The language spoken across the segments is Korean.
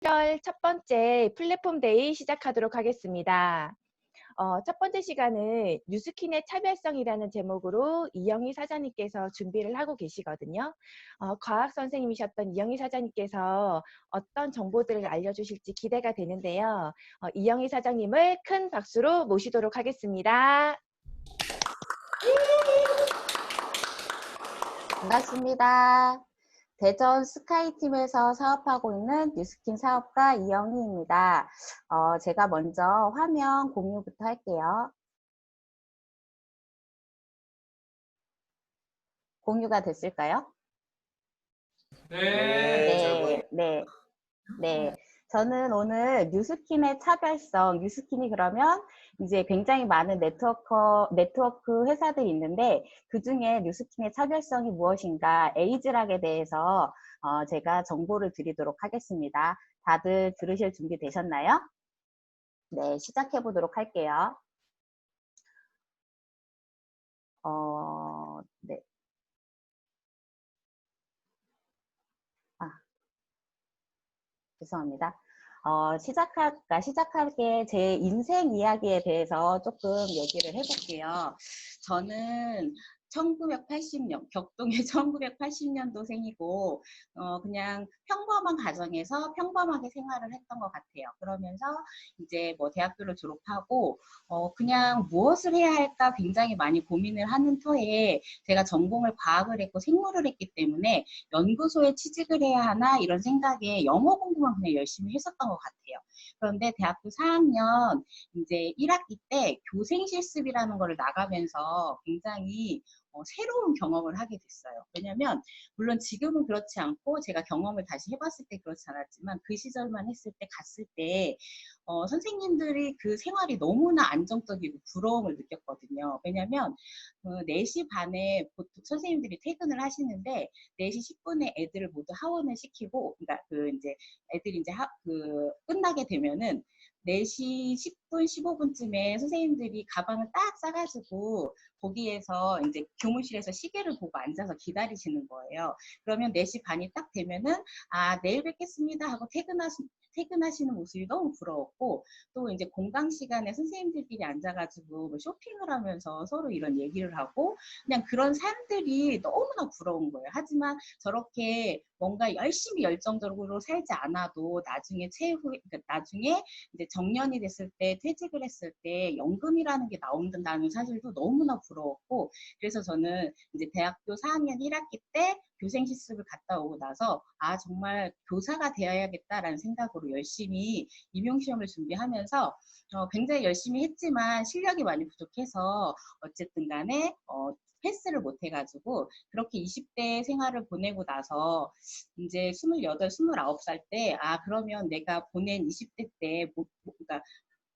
1월 첫 번째 플랫폼 데이 시작하도록 하겠습니다. 첫 번째 시간은 뉴스킨의 차별성이라는 제목으로 이영희 사장님께서 준비를 하고 계시거든요. 과학 선생님이셨던 이영희 사장님께서 어떤 정보들을 알려주실지 기대가 되는데요. 이영희 사장님을 큰 박수로 모시도록 하겠습니다. 반갑습니다. 대전 스카이팀에서 사업하고 있는 뉴스킨 사업가 이영희입니다. 제가 먼저 화면 공유부터 할게요. 공유가 됐을까요? 네. 저는 오늘 뉴스킨의 차별성, 뉴스킨이 그러면 이제 굉장히 많은 네트워크 회사들이 있는데 그 중에 뉴스킨의 차별성이 무엇인가, 에이즈락에 대해서 제가 정보를 드리도록 하겠습니다. 다들 들으실 준비 되셨나요? 네, 시작해 보도록 할게요. 네. 죄송합니다. 시작할게 제 인생 이야기에 대해서 조금 얘기를 해볼게요. 저는 1980년, 격동의 1980년도생이고, 그냥 평범한 가정에서 평범하게 생활을 했던 것 같아요. 그러면서 이제 뭐 대학교를 졸업하고, 그냥 무엇을 해야 할까 굉장히 많이 고민을 하는 터에 제가 전공을 과학을 했고 생물을 했기 때문에 연구소에 취직을 해야 하나 이런 생각에 영어 공부만 그냥 열심히 했었던 것 같아요. 그런데 대학교 4학년 이제 1학기 때 교생 실습이라는 걸 나가면서 굉장히 새로운 경험을 하게 됐어요. 왜냐면 물론 지금은 그렇지 않고 제가 경험을 다시 해봤을 때 그렇지 않았지만 그 시절만 했을 때 갔을 때 선생님들이 그 생활이 너무나 안정적이고 부러움을 느꼈거든요. 왜냐면 4시 반에 보통 선생님들이 퇴근을 하시는데 4시 10분에 애들을 모두 하원을 시키고, 그러니까 이제 애들이 이제 끝나게 되면은 4시 10분, 15분쯤에 선생님들이 가방을 딱 싸가지고 거기에서 이제 교무실에서 시계를 보고 앉아서 기다리시는 거예요. 그러면 4시 반이 딱 되면은 내일 뵙겠습니다 하고 퇴근하시는 모습이 너무 부러웠고, 또 이제 공강 시간에 선생님들끼리 앉아가지고 뭐 쇼핑을 하면서 서로 이런 얘기를 하고 그냥 그런 삶들이 너무나 부러운 거예요. 하지만 저렇게 뭔가 열심히 열정적으로 살지 않아도 그러니까 나중에 이제 정년이 됐을 때 퇴직을 했을 때 연금이라는 게 나온다는 사실도 너무나 부러웠고, 그래서 저는 이제 대학교 4학년 1학기 때 교생 실습을 갔다 오고 나서 정말 교사가 되어야겠다라는 생각으로 열심히 임용시험을 준비하면서 굉장히 열심히 했지만 실력이 많이 부족해서 어쨌든 간에 패스를 못 해가지고 그렇게 20대 생활을 보내고 나서 이제 28, 29살 때 그러면 내가 보낸 20대 때 그러니까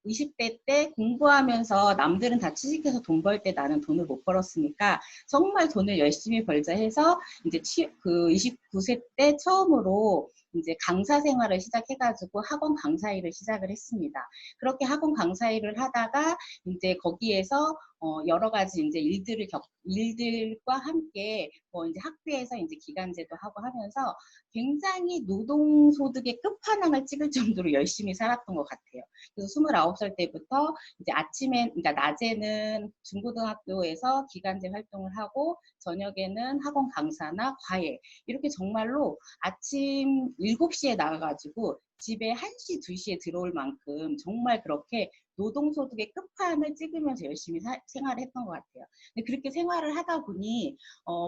20대 때 공부하면서 남들은 다 취직해서 돈 벌 때 나는 돈을 못 벌었으니까 정말 돈을 열심히 벌자 해서 이제 29세 때 처음으로 이제 강사 생활을 시작해가지고 학원 강사 일을 시작을 했습니다. 그렇게 학원 강사 일을 하다가 이제 거기에서 여러 가지 이제 일들과 함께 이제 학교에서 이제 기간제도 하고 하면서 굉장히 노동소득의 끝판왕을 찍을 정도로 열심히 살았던 것 같아요. 그래서 29살 때부터 이제 그러니까 낮에는 중고등학교에서 기간제 활동을 하고 저녁에는 학원 강사나 과외 이렇게 정말로 아침 7시에 나가가지고 집에 1시, 2시에 들어올 만큼 정말 그렇게 노동소득의 끝판을 찍으면서 열심히 생활을 했던 것 같아요. 근데 그렇게 생활을 하다 보니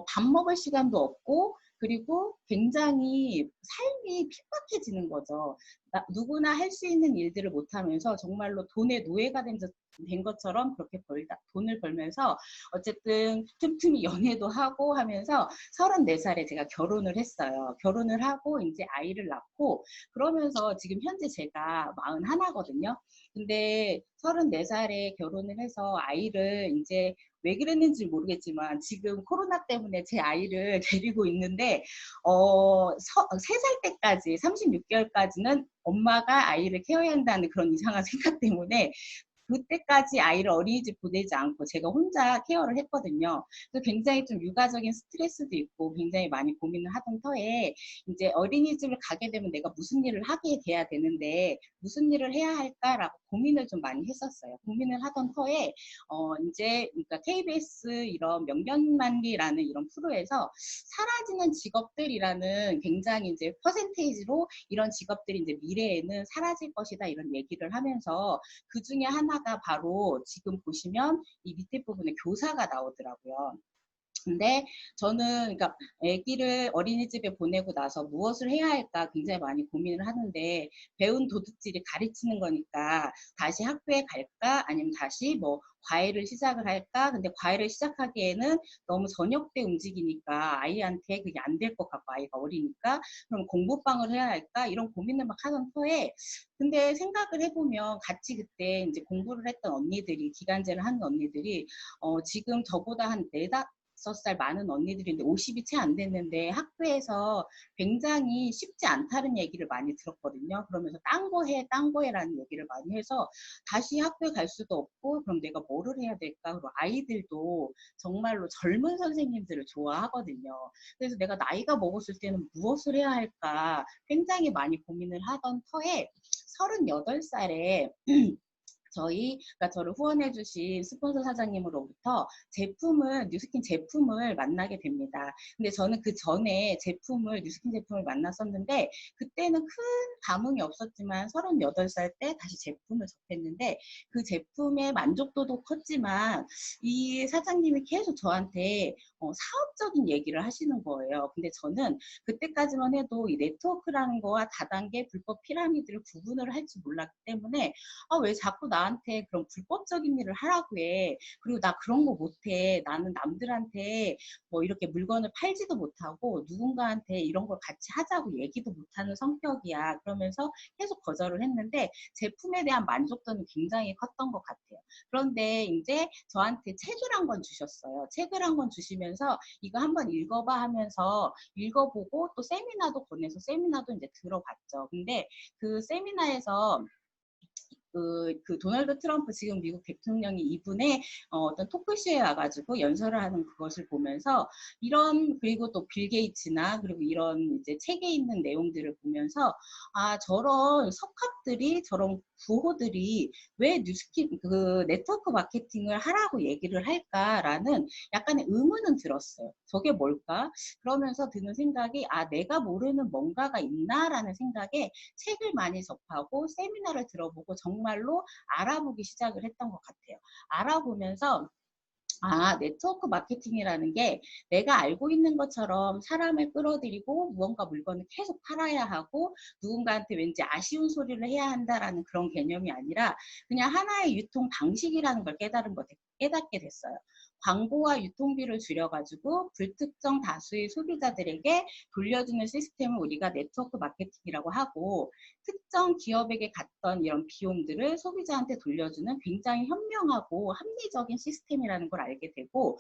밥 먹을 시간도 없고 그리고 굉장히 삶이 핍박해지는 거죠. 누구나 할 수 있는 일들을 못하면서 정말로 돈의 노예가 된 것처럼 그렇게 돈을 벌면서 어쨌든 틈틈이 연애도 하고 하면서 34살에 제가 결혼을 했어요. 결혼을 하고 이제 아이를 낳고 그러면서 지금 현재 제가 41거든요. 근데 34살에 결혼을 해서 아이를 이제 왜 그랬는지 모르겠지만 지금 코로나 때문에 제 아이를 데리고 있는데 3살 때까지 36개월까지는 엄마가 아이를 케어해야 한다는 그런 이상한 생각 때문에 그때까지 아이를 어린이집 보내지 않고 제가 혼자 케어를 했거든요. 그래서 굉장히 좀 육아적인 스트레스도 있고 굉장히 많이 고민을 하던 터에 이제 어린이집을 가게 되면 내가 무슨 일을 하게 돼야 되는데 무슨 일을 해야 할까라고 고민을 좀 많이 했었어요. 고민을 하던 터에 이제 그러니까 KBS 이런 명년만리라는 이런 프로에서 사라지는 직업들이라는 굉장히 이제 퍼센테이지로 이런 직업들이 이제 미래에는 사라질 것이다 이런 얘기를 하면서 그 중에 하나가 바로 지금 보시면 이 밑에 부분에 교사가 나오더라고요. 근데 저는 그러니까 아기를 어린이집에 보내고 나서 무엇을 해야 할까 굉장히 많이 고민을 하는데 배운 도둑질이 가르치는 거니까 다시 학교에 갈까 아니면 다시 뭐 과외를 시작을 할까? 근데 과외를 시작하기에는 너무 저녁 때 움직이니까 아이한테 그게 안 될 것 같고 아이가 어리니까 그럼 공부방을 해야 할까? 이런 고민을 막 하던 터에 근데 생각을 해보면 같이 그때 이제 공부를 했던 언니들이 기간제를 하는 언니들이 지금 저보다 한 4~5살 많은 언니들인데 50이 채 안 됐는데 학교에서 굉장히 쉽지 않다는 얘기를 많이 들었거든요. 그러면서 딴 거 해, 딴 거 해라는 얘기를 많이 해서 다시 학교에 갈 수도 없고 그럼 내가 뭐를 해야 될까? 그리고 아이들도 정말로 젊은 선생님들을 좋아하거든요. 그래서 내가 나이가 먹었을 때는 무엇을 해야 할까? 굉장히 많이 고민을 하던 터에 38살에 그러니까 저를 후원해주신 스폰서 사장님으로부터 뉴스킨 제품을 만나게 됩니다. 근데 저는 그 전에 뉴스킨 제품을 만났었는데, 그때는 큰 감흥이 없었지만, 38살 때 다시 제품을 접했는데, 그 제품의 만족도도 컸지만, 이 사장님이 계속 저한테 사업적인 얘기를 하시는 거예요. 근데 저는 그때까지만 해도 이 네트워크라는 거와 다단계 불법 피라미드를 구분을 할 줄 몰랐기 때문에 왜 자꾸 나한테 그런 불법적인 일을 하라고 해. 그리고 나 그런 거 못해. 나는 남들한테 뭐 이렇게 물건을 팔지도 못하고 누군가한테 이런 걸 같이 하자고 얘기도 못하는 성격이야. 그러면서 계속 거절을 했는데 제품에 대한 만족도는 굉장히 컸던 것 같아요. 그런데 이제 저한테 책을 한 권 주셨어요. 책을 한 권 주시면서 이거 한번 읽어봐 하면서 읽어보고 또 세미나도 보내서 세미나도 이제 들어봤죠. 근데 그 세미나에서 그 도널드 트럼프 지금 미국 대통령이 이분의 어떤 토크쇼에 와가지고 연설을 하는 그것을 보면서 그리고 또 빌 게이츠나 그리고 이런 이제 책에 있는 내용들을 보면서 저런 석학들이 저런 부호들이 왜 그 네트워크 마케팅을 하라고 얘기를 할까라는 약간의 의문은 들었어요. 저게 뭘까? 그러면서 드는 생각이 내가 모르는 뭔가가 있나라는 생각에 책을 많이 접하고 세미나를 들어보고 정말로 알아보기 시작을 했던 것 같아요. 알아보면서 네트워크 마케팅이라는 게 내가 알고 있는 것처럼 사람을 끌어들이고 무언가 물건을 계속 팔아야 하고 누군가한테 왠지 아쉬운 소리를 해야 한다라는 그런 개념이 아니라 그냥 하나의 유통 방식이라는 걸 깨닫게 됐어요. 광고와 유통비를 줄여가지고 불특정 다수의 소비자들에게 돌려주는 시스템을 우리가 네트워크 마케팅이라고 하고 특정 기업에게 갔던 이런 비용들을 소비자한테 돌려주는 굉장히 현명하고 합리적인 시스템이라는 걸 알게 되고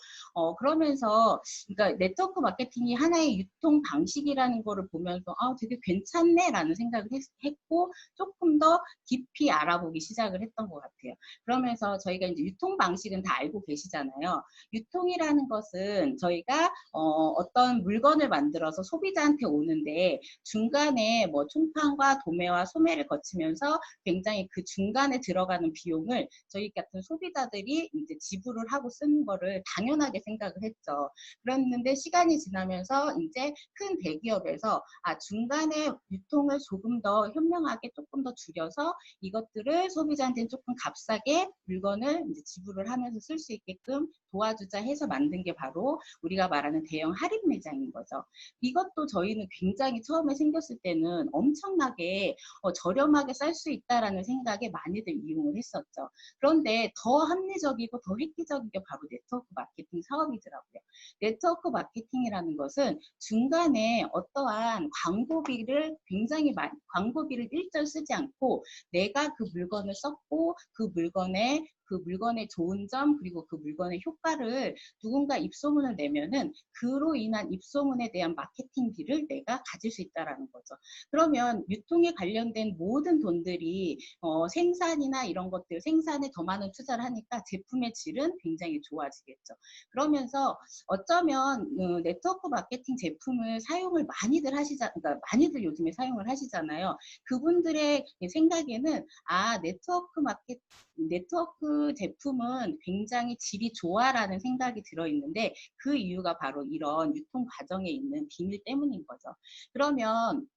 그러면서 그러니까 네트워크 마케팅이 하나의 유통 방식이라는 거를 보면서 되게 괜찮네라는 생각을 했고 조금 더 깊이 알아보기 시작을 했던 것 같아요. 그러면서 저희가 이제 유통 방식은 다 알고 계시잖아요. 유통이라는 것은 저희가 어떤 물건을 만들어서 소비자한테 오는데 중간에 뭐 총판과 도매와 소매를 거치면서 굉장히 그 중간에 들어가는 비용을 저희 같은 소비자들이 이제 지불을 하고 쓰는 거를 당연하게 생각을 했죠. 그랬는데 시간이 지나면서 이제 큰 대기업에서 중간에 유통을 조금 더 현명하게 조금 더 줄여서 이것들을 소비자한테는 조금 값싸게 물건을 이제 지불을 하면서 쓸 수 있게끔 도와주자 해서 만든 게 바로 우리가 말하는 대형 할인 매장인 거죠. 이것도 저희는 굉장히 처음에 생겼을 때는 엄청나게 저렴하게 쌀 수 있다라는 생각에 많이들 이용을 했었죠. 그런데 더 합리적이고 더 획기적인 게 바로 네트워크 마케팅 사업이더라고요. 네트워크 마케팅이라는 것은 중간에 어떠한 광고비를 광고비를 일절 쓰지 않고 내가 그 물건을 썼고 그 물건에 그 물건의 좋은 점 그리고 그 물건의 효과를 누군가 입소문을 내면은 그로 인한 입소문에 대한 마케팅비를 내가 가질 수 있다라는 거죠. 그러면 유통에 관련된 모든 돈들이 생산이나 이런 것들 생산에 더 많은 투자를 하니까 제품의 질은 굉장히 좋아지겠죠. 그러면서 어쩌면 네트워크 마케팅 제품을 사용을 많이들 그러니까 많이들 요즘에 사용을 하시잖아요. 그분들의 생각에는 네트워크 제품은 굉장히 질이 좋아라는 생각이 들어있는데 그 이유가 바로 이런 유통 과정에 있는 비밀 때문인 거죠. 그러면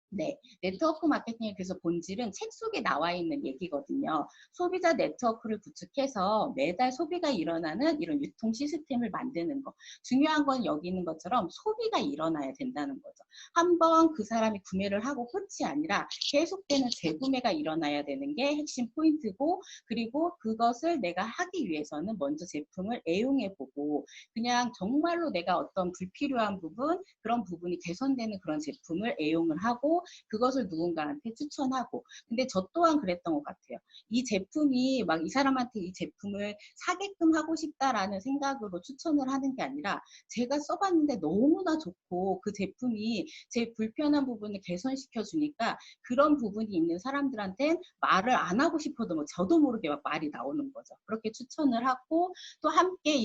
네, 네트워크 마케팅의 그래서 본질은 책 속에 나와 있는 얘기거든요. 소비자 네트워크를 구축해서 매달 소비가 일어나는 이런 유통 시스템을 만드는 거. 중요한 건 여기 있는 것처럼 소비가 일어나야 된다는 거죠. 한번 그 사람이 구매를 하고 끝이 아니라 계속되는 재구매가 일어나야 되는 게 핵심 포인트고, 그리고 그것을 내가 하기 위해서는 먼저 제품을 애용해보고 그냥 정말로 내가 어떤 불필요한 부분, 그런 부분이 개선되는 그런 제품을 애용을 하고 그것을 누군가한테 추천하고. 근데 저 또한 그랬던 것 같아요. 이 제품이 막 이 사람한테 이 제품을 사게끔 하고 싶다라는 생각으로 추천을 하는 게 아니라 제가 써봤는데 너무나 좋고 그 제품이 제 불편한 부분을 개선시켜 주니까 그런 부분이 있는 사람들한테 말을 안 하고 싶어도 뭐 저도 모르게 막 말이 나오는 거죠. 그렇게 추천을 하고 또 함께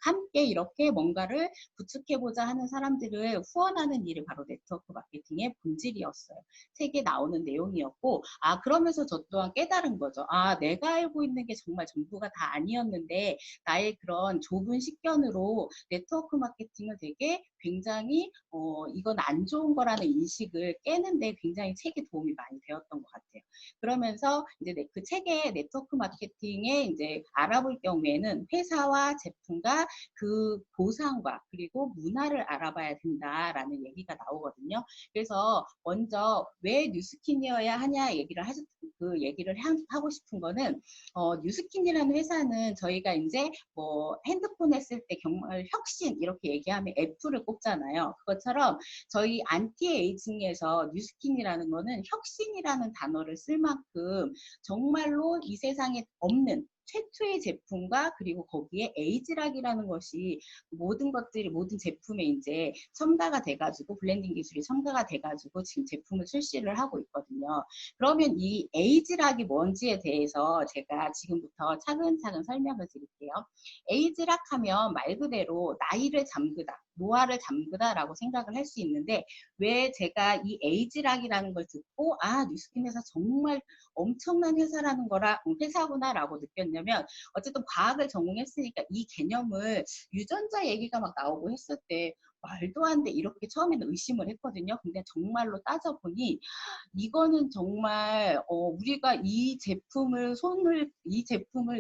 함께 이렇게 뭔가를 구축해보자 하는 사람들을 후원하는 일이 바로 네트워크 마케팅의 본질이었어요. 책에 나오는 내용이었고, 그러면서 저 또한 깨달은 거죠. 내가 알고 있는 게 정말 전부가 다 아니었는데 나의 그런 좁은 식견으로 네트워크 마케팅을 되게 굉장히 이건 안 좋은 거라는 인식을 깨는데 굉장히 책이 도움이 많이 되었던 것 같아요. 그러면서 이제 그 책의 네트워크 마케팅에 이제 알아볼 경우에는 회사와 제품과 그 보상과 그리고 문화를 알아봐야 된다라는 얘기가 나오거든요. 그래서 먼저 왜 뉴스킨이어야 하냐 얘기를 하고 싶은 거는 뉴스킨이라는 회사는 저희가 이제 뭐 핸드폰 했을 때 정말 혁신 이렇게 얘기하면 애플을 꼽잖아요. 그것처럼 저희 안티에이징에서 뉴스킨이라는 거는 혁신이라는 단어를 쓸 만큼 정말로 이 세상에 없는 최초의 제품과 그리고 거기에 에이지락이라는 것이 모든 제품에 이제 첨가가 돼가지고 블렌딩 기술이 첨가가 돼가지고 지금 제품을 출시를 하고 있거든요. 그러면 이 에이지락이 뭔지에 대해서 제가 지금부터 차근차근 설명을 드릴게요. 에이지락 하면 말 그대로 나이를 잠그다, 노화를 잠그다라고 생각을 할 수 있는데 왜 제가 이 에이지락이라는 걸 듣고 뉴스킨 회사 정말 엄청난 회사구나라고 느꼈냐면 어쨌든 과학을 전공했으니까 이 개념을 유전자 얘기가 막 나오고 했을 때 말도 안 돼 이렇게 처음에는 의심을 했거든요. 근데 정말로 따져보니 이거는 정말 우리가 이 제품을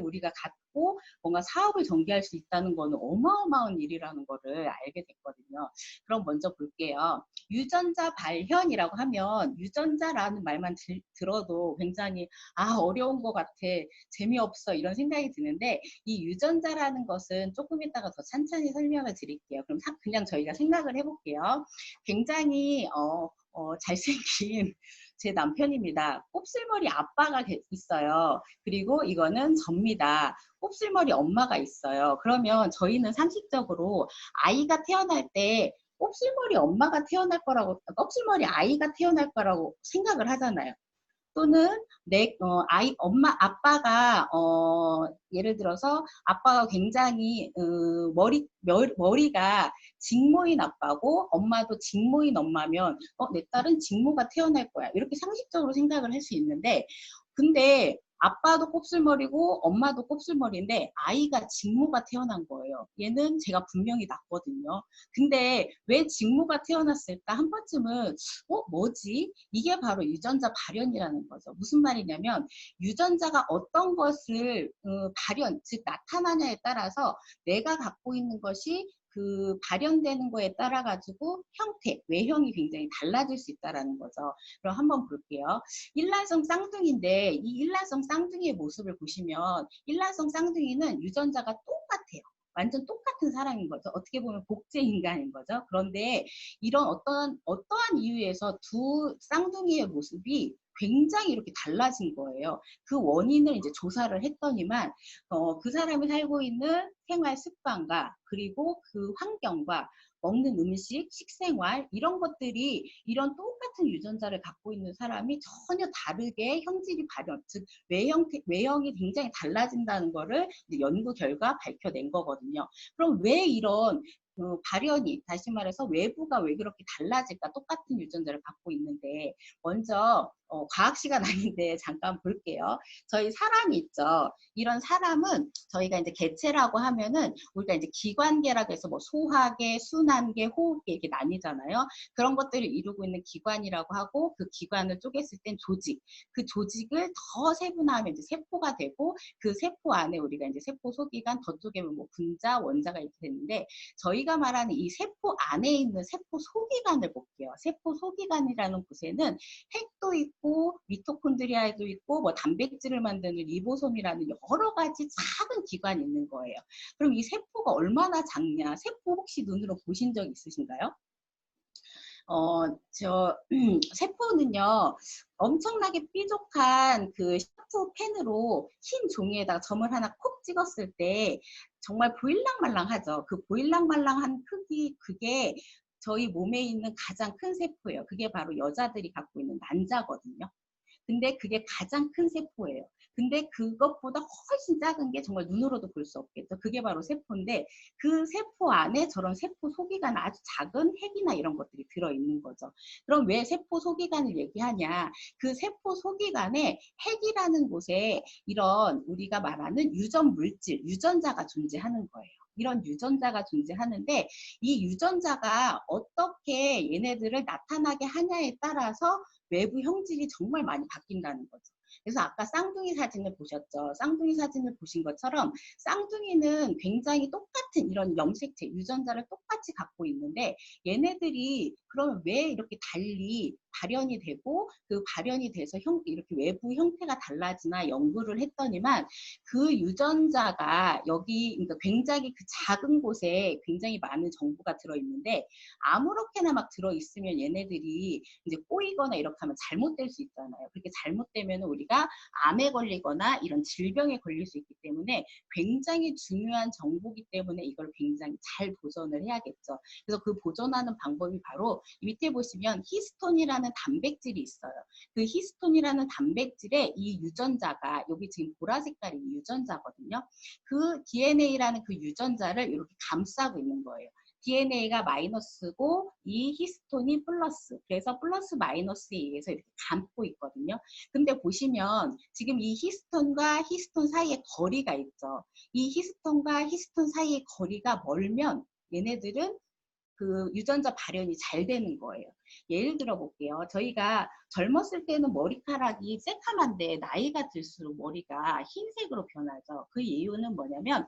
우리가 갖고 뭔가 사업을 전개할 수 있다는 거는 어마어마한 일이라는 거를 알게 됐거든요. 그럼 먼저 볼게요. 유전자 발현이라고 하면 유전자라는 말만 들어도 굉장히 어려운 것 같아, 재미없어 이런 생각이 드는데 이 유전자라는 것은 조금 이따가 더 찬찬히 설명을 드릴게요. 그럼 그냥 저희가 생각을 해볼게요. 굉장히 잘생긴 제 남편입니다. 곱슬머리 아빠가 있어요. 그리고 이거는 접니다. 곱슬머리 엄마가 있어요. 그러면 저희는 상식적으로 아이가 태어날 때 곱슬머리 아이가 태어날 거라고 생각을 하잖아요. 또는 아빠가 예를 들어서 아빠가 굉장히 머리가 직모인 아빠고 엄마도 직모인 엄마면 내 딸은 직모가 태어날 거야. 이렇게 상식적으로 생각을 할 수 있는데 근데 아빠도 곱슬머리고 엄마도 곱슬머리인데 아이가 직모가 태어난 거예요. 얘는 제가 분명히 낳거든요. 근데 왜 직모가 태어났을까? 한 번쯤은 뭐지? 이게 바로 유전자 발현이라는 거죠. 무슨 말이냐면 유전자가 어떤 것을 발현, 즉 나타나냐에 따라서 내가 갖고 있는 것이 그 발현되는 거에 따라 가지고 외형이 굉장히 달라질 수 있다는 거죠. 그럼 한번 볼게요. 일란성 쌍둥이인데 이 일란성 쌍둥이의 모습을 보시면 일란성 쌍둥이는 유전자가 똑같아요. 완전 똑같은 사람인 거죠. 어떻게 보면 복제 인간인 거죠. 그런데 이런 어떠한 이유에서 두 쌍둥이의 모습이 굉장히 이렇게 달라진 거예요. 그 원인을 이제 조사를 했더니만 그 사람이 살고 있는 생활 습관과 그리고 그 환경과 먹는 음식, 식생활 이런 것들이 이런 똑같은 유전자를 갖고 있는 사람이 전혀 다르게 형질이 발현, 즉 외형이 굉장히 달라진다는 거를 이제 연구 결과 밝혀낸 거거든요. 그럼 왜 이런 발현이, 다시 말해서 외부가 왜 그렇게 달라질까? 똑같은 유전자를 갖고 있는데, 먼저 과학 시간 아닌데 잠깐 볼게요. 저희 사람이 있죠. 이런 사람은 저희가 이제 개체라고 하면은 우리가 이제 기관계라고 해서 뭐 소화계, 순환계, 호흡계 이렇게 나뉘잖아요. 그런 것들을 이루고 있는 기관이라고 하고, 그 기관을 쪼갰을 땐 조직, 그 조직을 더 세분화하면 이제 세포가 되고, 그 세포 안에 우리가 이제 세포 소기관, 저쪽에 뭐 분자, 원자가 이렇게 되는데, 저희가 말하는 이 세포 안에 있는 세포 소기관을 볼게요. 세포 소기관이라는 곳에는 핵도 있고 미토콘드리아도 있고 뭐 단백질을 만드는 리보솜이라는 여러 가지 작은 기관이 있는 거예요. 그럼 이 세포가 얼마나 작냐? 세포 혹시 눈으로 보신 적 있으신가요? 세포는요, 엄청나게 삐죽한 그 샤프 펜으로 흰 종이에다가 점을 하나 콕 찍었을 때 정말 보일랑말랑하죠. 그 보일랑말랑한 크기, 그게 저희 몸에 있는 가장 큰 세포예요. 그게 바로 여자들이 갖고 있는 난자거든요. 근데 그게 가장 큰 세포예요. 근데 그것보다 훨씬 작은 게 정말 눈으로도 볼 수 없겠죠. 그게 바로 세포인데, 그 세포 안에 저런 세포 소기관, 아주 작은 핵이나 이런 것들이 들어있는 거죠. 그럼 왜 세포 소기관을 얘기하냐? 그 세포 소기관에 핵이라는 곳에 이런 우리가 말하는 유전 물질, 유전자가 존재하는 거예요. 이런 유전자가 존재하는데, 이 유전자가 어떻게 얘네들을 나타나게 하냐에 따라서 외부 형질이 정말 많이 바뀐다는 거죠. 그래서 아까 쌍둥이 사진을 보셨죠. 쌍둥이 사진을 보신 것처럼 쌍둥이는 굉장히 똑같은 이런 염색체, 유전자를 똑같이 갖고 있는데, 얘네들이 그러면 왜 이렇게 달리 발현이 되고 그 발현이 돼서 이렇게 외부 형태가 달라지나 연구를 했더니만, 그 유전자가 여기 그러니까 굉장히 그 작은 곳에 굉장히 많은 정보가 들어있는데, 아무렇게나 막 들어있으면 얘네들이 이제 꼬이거나 이렇게 하면 잘못될 수 있잖아요. 그렇게 잘못되면 우리가 암에 걸리거나 이런 질병에 걸릴 수 있기 때문에 굉장히 중요한 정보이기 때문에 이걸 굉장히 잘 보존을 해야겠죠. 그래서 그 보존하는 방법이 바로 밑에 보시면 히스톤이라는 단백질이 있어요. 그 히스톤이라는 단백질의 이 유전자가, 여기 지금 보라 색깔이 유전자거든요. 그 DNA라는 그 유전자를 이렇게 감싸고 있는 거예요. DNA가 마이너스고 이 히스톤이 플러스, 그래서 플러스 마이너스에 의해서 이렇게 감고 있거든요. 근데 보시면 지금 이 히스톤과 히스톤 사이에 거리가 있죠. 이 히스톤과 히스톤 사이의 거리가 멀면 얘네들은 그 유전자 발현이 잘 되는 거예요. 예를 들어 볼게요. 저희가 젊었을 때는 머리카락이 새카만데 나이가 들수록 머리가 흰색으로 변하죠. 그 이유는 뭐냐면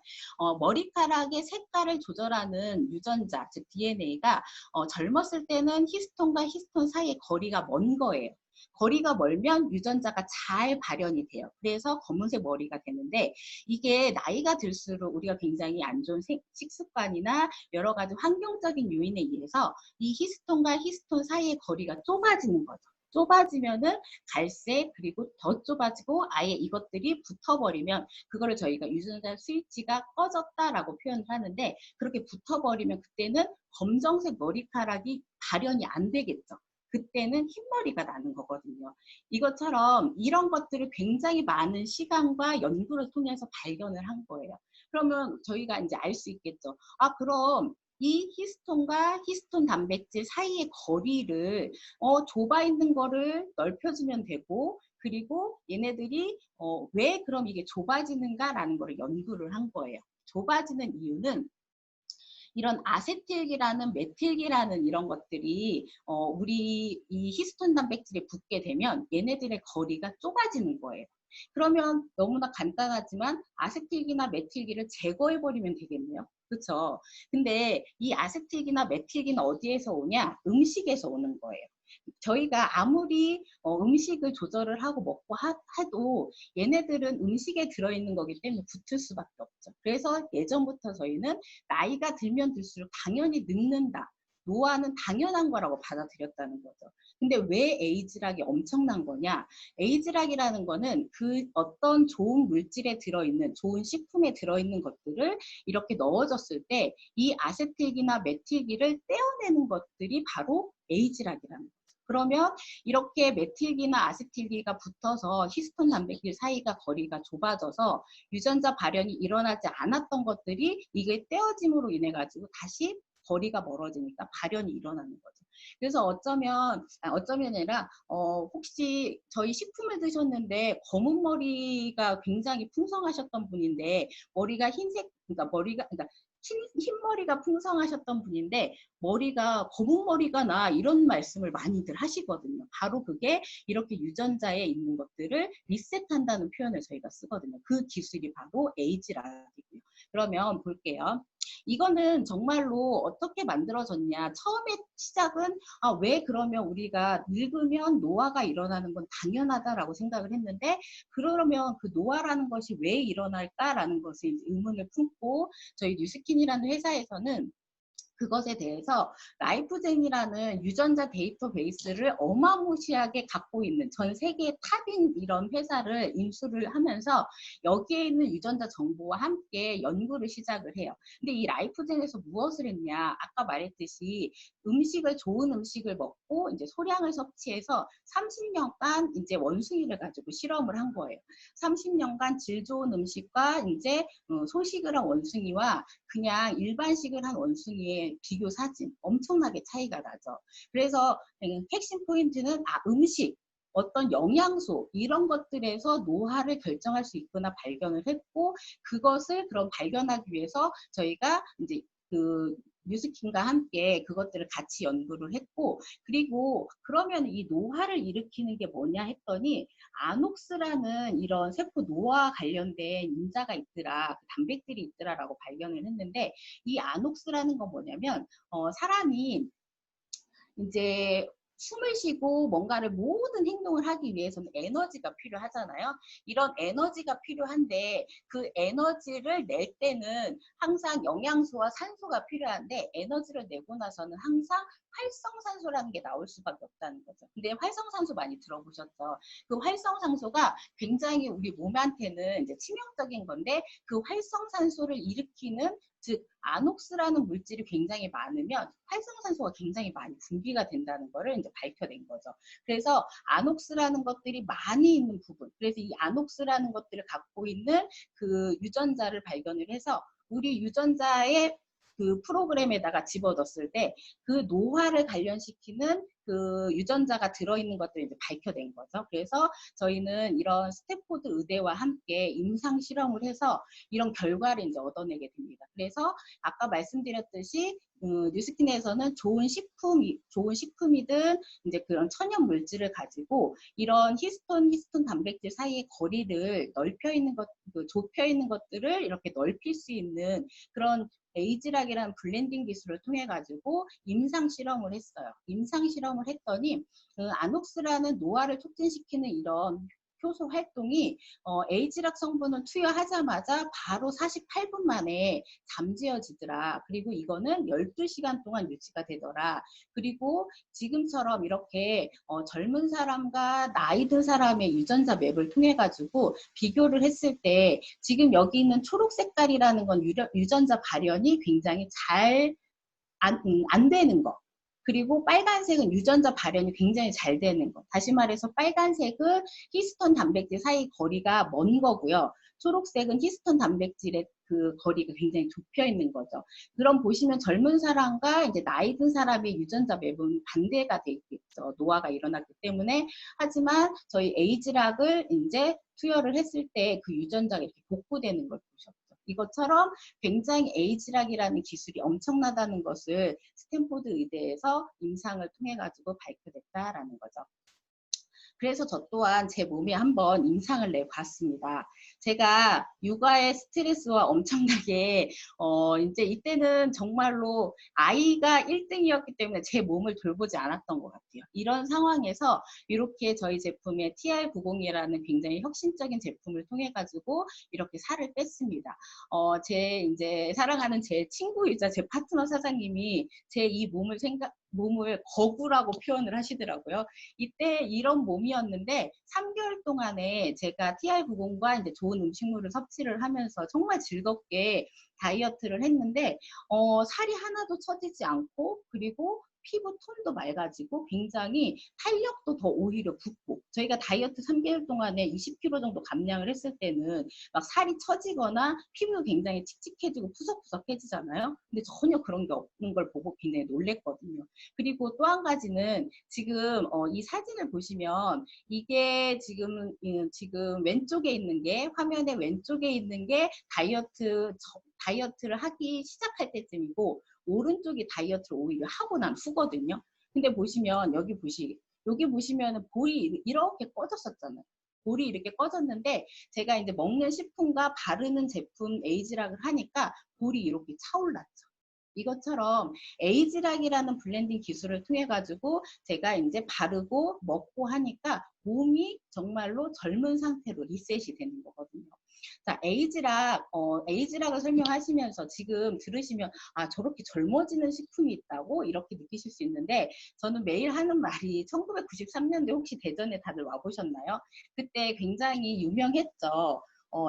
머리카락의 색깔을 조절하는 유전자, 즉 DNA가 젊었을 때는 히스톤과 히스톤 사이의 거리가 먼 거예요. 거리가 멀면 유전자가 잘 발현이 돼요. 그래서 검은색 머리가 되는데, 이게 나이가 들수록 우리가 굉장히 안 좋은 식습관이나 여러 가지 환경적인 요인에 의해서 이 히스톤과 히스톤 사이의 거리가 좁아지는 거죠. 좁아지면은 갈색, 그리고 더 좁아지고 아예 이것들이 붙어버리면, 그거를 저희가 유전자 스위치가 꺼졌다라고 표현을 하는데, 그렇게 붙어버리면 그때는 검정색 머리카락이 발현이 안 되겠죠. 그때는 흰머리가 나는 거거든요. 이것처럼 이런 것들을 굉장히 많은 시간과 연구를 통해서 발견을 한 거예요. 그러면 저희가 이제 알 수 있겠죠. 아, 그럼 이 히스톤과 히스톤 단백질 사이의 거리를 좁아 있는 거를 넓혀주면 되고, 그리고 얘네들이 왜 그럼 이게 좁아지는가라는 거를 연구를 한 거예요. 좁아지는 이유는 이런 아세틸기라는 메틸기라는 이런 것들이 우리 이 히스톤 단백질에 붙게 되면 얘네들의 거리가 좁아지는 거예요. 그러면 너무나 간단하지만 아세틸기나 메틸기를 제거해버리면 되겠네요. 그렇죠? 근데 이 아세틸기나 메틸기는 어디에서 오냐? 음식에서 오는 거예요. 저희가 아무리 음식을 조절을 하고 먹고 해도 얘네들은 음식에 들어있는 거기 때문에 붙을 수밖에 없죠. 그래서 예전부터 저희는 나이가 들면 들수록 당연히 늙는다, 노화는 당연한 거라고 받아들였다는 거죠. 근데 왜 에이즈락이 엄청난 거냐? 에이즈락이라는 거는 그 어떤 좋은 물질에 들어있는, 좋은 식품에 들어있는 것들을 이렇게 넣어줬을 때 이 아세틸기나 메틸기를 떼어내는 것들이 바로 에이즈락이라는 거죠. 그러면 이렇게 메틸기나 아세틸기가 붙어서 히스톤 단백질 사이가 거리가 좁아져서 유전자 발현이 일어나지 않았던 것들이 이게 떼어짐으로 인해 가지고 다시 거리가 멀어지니까 발현이 일어나는 거죠. 그래서 어쩌면 아니라 혹시 저희 식품을 드셨는데 검은 머리가 굉장히 풍성하셨던 분인데 머리가 흰색, 그러니까 흰머리가 풍성하셨던 분인데 머리가 검은 머리가 나, 이런 말씀을 많이들 하시거든요. 바로 그게 이렇게 유전자에 있는 것들을 리셋한다는 표현을 저희가 쓰거든요. 그 기술이 바로 에이지락이고요. 그러면 볼게요. 이거는 정말로 어떻게 만들어졌냐. 처음에 시작은 왜 그러면 우리가 늙으면 노화가 일어나는 건 당연하다라고 생각을 했는데, 그러면 그 노화라는 것이 왜 일어날까라는 것을 의문을 품고 저희 뉴스킨이라는 회사에서는 그것에 대해서 라이프젠이라는 유전자 데이터베이스를 어마무시하게 갖고 있는 전 세계 탑인 이런 회사를 인수를 하면서 여기에 있는 유전자 정보와 함께 연구를 시작을 해요. 근데 이 라이프젠에서 무엇을 했냐? 아까 말했듯이 좋은 음식을 먹고 이제 소량을 섭취해서 30년간 이제 원숭이를 가지고 실험을 한 거예요. 30년간 질 좋은 음식과 이제 소식을 한 원숭이와 그냥 일반식을 한 원숭이의 비교 사진, 엄청나게 차이가 나죠. 그래서 핵심 포인트는 음식, 어떤 영양소 이런 것들에서 노화를 결정할 수 있구나 발견을 했고, 그것을 그럼 발견하기 위해서 저희가 이제 그 뉴스킨과 함께 그것들을 같이 연구를 했고, 그리고 그러면 이 노화를 일으키는 게 뭐냐 했더니 아녹스라는 이런 세포 노화 관련된 인자가 있더라, 단백질이 있더라라고 발견을 했는데, 이 아녹스라는 건 뭐냐면 사람이 이제 숨을 쉬고 뭔가를 모든 행동을 하기 위해서는 에너지가 필요하잖아요. 이런 에너지가 필요한데 그 에너지를 낼 때는 항상 영양소와 산소가 필요한데, 에너지를 내고 나서는 항상 활성산소라는 게 나올 수밖에 없다는 거죠. 근데 활성산소 많이 들어보셨죠? 그 활성산소가 굉장히 우리 몸한테는 이제 치명적인 건데, 그 활성산소를 일으키는, 즉 아녹스라는 물질이 굉장히 많으면 활성산소가 굉장히 많이 분비가 된다는 것을 이제 밝혀낸 거죠. 그래서 아녹스라는 것들이 많이 있는 부분, 그래서 이 아녹스라는 것들을 갖고 있는 그 유전자를 발견을 해서 우리 유전자의 그 프로그램에다가 집어넣었을 때 그 노화를 관련시키는 그 유전자가 들어있는 것들을 이제 밝혀낸 거죠. 그래서 저희는 이런 스탠포드 의대와 함께 임상 실험을 해서 이런 결과를 이제 얻어내게 됩니다. 그래서 아까 말씀드렸듯이 뉴스킨에서는 좋은 식품이든 이제 그런 천연 물질을 가지고 이런 히스톤 단백질 사이의 거리를 좁혀 있는 것들을 이렇게 넓힐 수 있는 그런 에이지락이라는 블렌딩 기술을 통해 가지고 임상 실험을 했어요. 임상 실험을 했더니 아녹스라는 노화를 촉진시키는 이런 효소 활동이 에이지락 성분을 투여하자마자 바로 48분 만에 잠재워지더라. 그리고 이거는 12시간 동안 유지가 되더라. 그리고 지금처럼 이렇게 젊은 사람과 나이 든 사람의 유전자 맵을 통해 가지고 비교를 했을 때 지금 여기 있는 초록 색깔이라는 건 유전자 발현이 굉장히 잘 안 되는 거. 그리고 빨간색은 유전자 발현이 굉장히 잘 되는 거. 다시 말해서 빨간색은 히스톤 단백질 사이 거리가 먼 거고요. 초록색은 히스톤 단백질의 그 거리가 굉장히 좁혀 있는 거죠. 그럼 보시면 젊은 사람과 이제 나이 든 사람의 유전자 맵은 반대가 돼 있겠죠. 노화가 일어났기 때문에. 하지만 저희 에이지락을 이제 투여를 했을 때 그 유전자가 이렇게 복구되는 걸 보셨죠. 이것처럼 굉장히 에이지락이라는 기술이 엄청나다는 것을 스탠포드 의대에서 임상을 통해 가지고 밝혀냈다라는 거죠. 그래서 저 또한 제 몸에 한번 임상을 내봤습니다. 제가 육아의 스트레스와 엄청나게 이제 이때는 정말로 아이가 1등이었기 때문에 제 몸을 돌보지 않았던 것 같아요. 이런 상황에서 이렇게 저희 제품의 TR90이라는 굉장히 혁신적인 제품을 통해 가지고 이렇게 살을 뺐습니다. 제 이제 사랑하는 제 친구이자 제 파트너 사장님이 제 이 몸을 거구라고 표현을 하시더라고요. 이때 이런 몸이었는데 3개월 동안에 제가 TR90과 이제 좋은 음식물을 섭취를 하면서 정말 즐겁게 다이어트를 했는데 살이 하나도 처지지 않고 그리고 피부 톤도 맑아지고 굉장히 탄력도 더 오히려 붙고 저희가 다이어트 3개월 동안에 20kg 정도 감량을 했을 때는 막 살이 처지거나 피부가 굉장히 칙칙해지고 푸석푸석해지잖아요. 근데 전혀 그런 게 없는 걸 보고 굉장히 놀랬거든요. 그리고 또 한 가지는 지금 이 사진을 보시면 이게 지금 왼쪽에 있는 게 화면의 왼쪽에 있는 게 다이어트를 하기 시작할 때쯤이고 오른쪽이 다이어트를 오히려 하고 난 후거든요. 근데 보시면 여기 보시면은 볼이 이렇게 꺼졌었잖아요. 볼이 이렇게 꺼졌는데 제가 이제 먹는 식품과 바르는 제품 에이지락을 하니까 볼이 이렇게 차올랐죠. 이것처럼 에이지락이라는 블렌딩 기술을 통해 가지고 제가 이제 바르고 먹고 하니까 몸이 정말로 젊은 상태로 리셋이 되는 거거든요. 자, 에이지락을 설명하시면서 지금 들으시면 아, 저렇게 젊어지는 식품이 있다고 이렇게 느끼실 수 있는데 저는 매일 하는 말이 1993년도에 혹시 대전에 다들 와보셨나요? 그때 굉장히 유명했죠.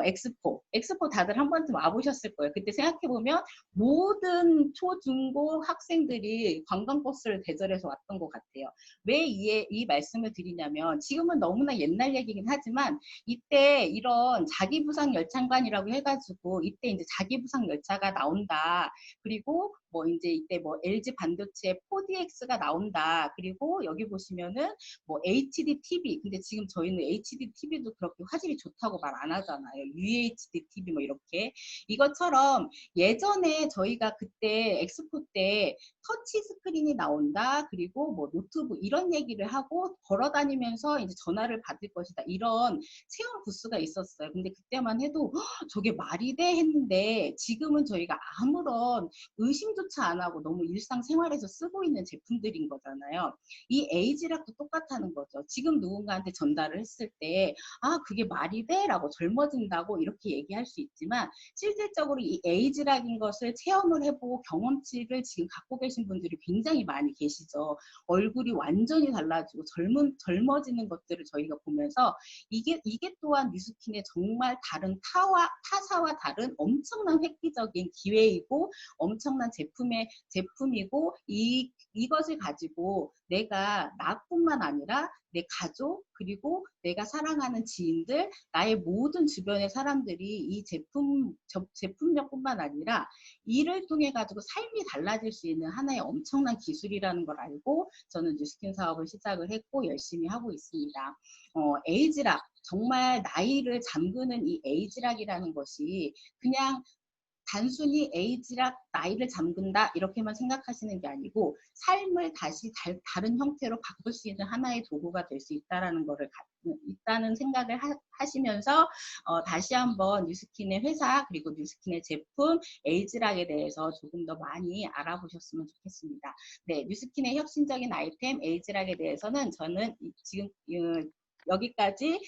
엑스포 다들 한 번쯤 와보셨을 거예요. 그때 생각해보면 모든 초, 중, 고 학생들이 관광버스를 대절해서 왔던 것 같아요. 왜 이 말씀을 드리냐면 지금은 너무나 옛날 얘기긴 하지만 이때 이런 자기부상 열차관이라고 해가지고 이때 이제 자기부상 열차가 나온다. 그리고 뭐 이제 이때 뭐 LG 반도체 4DX가 나온다. 그리고 여기 보시면은 뭐 HD TV. 근데 지금 저희는 HD TV도 그렇게 화질이 좋다고 말 안 하잖아요. UHD TV 뭐 이렇게. 이것처럼 예전에 저희가 그때 엑스포 때 터치 스크린이 나온다. 그리고 뭐 노트북 이런 얘기를 하고 걸어 다니면서 이제 전화를 받을 것이다. 이런 체험 부스가 있었어요. 근데 그때만 해도 저게 말이 돼 했는데 지금은 저희가 아무런 의심조차 안 하고 너무 일상생활에서 쓰고 있는 제품들인 거잖아요. 이 에이지락도 똑같다는 거죠. 지금 누군가한테 전달을 했을 때 아, 그게 말이 돼? 라고 젊어진다고 이렇게 얘기할 수 있지만 실질적으로 이 에이지락인 것을 체험을 해보고 경험치를 지금 갖고 계신 분들이 굉장히 많이 계시죠. 얼굴이 완전히 달라지고 젊어지는 것들을 저희가 보면서 이게 또한 뉴스킨의 정말 다른 타사와 다른 엄청난 획기적인 기회이고 엄청난 제품이고 이것을 가지고 내가 나뿐만 아니라 내 가족 그리고 내가 사랑하는 지인들 나의 모든 주변의 사람들이 이 제품력뿐만 아니라 이를 통해 가지고 삶이 달라질 수 있는 하나의 엄청난 기술이라는 걸 알고 저는 뉴스킨 사업을 시작을 했고 열심히 하고 있습니다. 에이지락 정말 나이를 잠그는 이 에이지락이라는 것이 그냥 단순히 에이지락 나이를 잠근다 이렇게만 생각하시는 게 아니고 삶을 다시 다른 형태로 바꿀 수 있는 하나의 도구가 될 수 있다는 거를 있다는 생각을 하시면서 다시 한번 뉴스킨의 회사 그리고 뉴스킨의 제품 에이지락에 대해서 조금 더 많이 알아보셨으면 좋겠습니다. 네, 뉴스킨의 혁신적인 아이템 에이지락에 대해서는 저는 지금 여기까지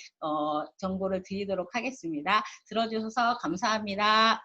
정보를 드리도록 하겠습니다. 들어주셔서 감사합니다.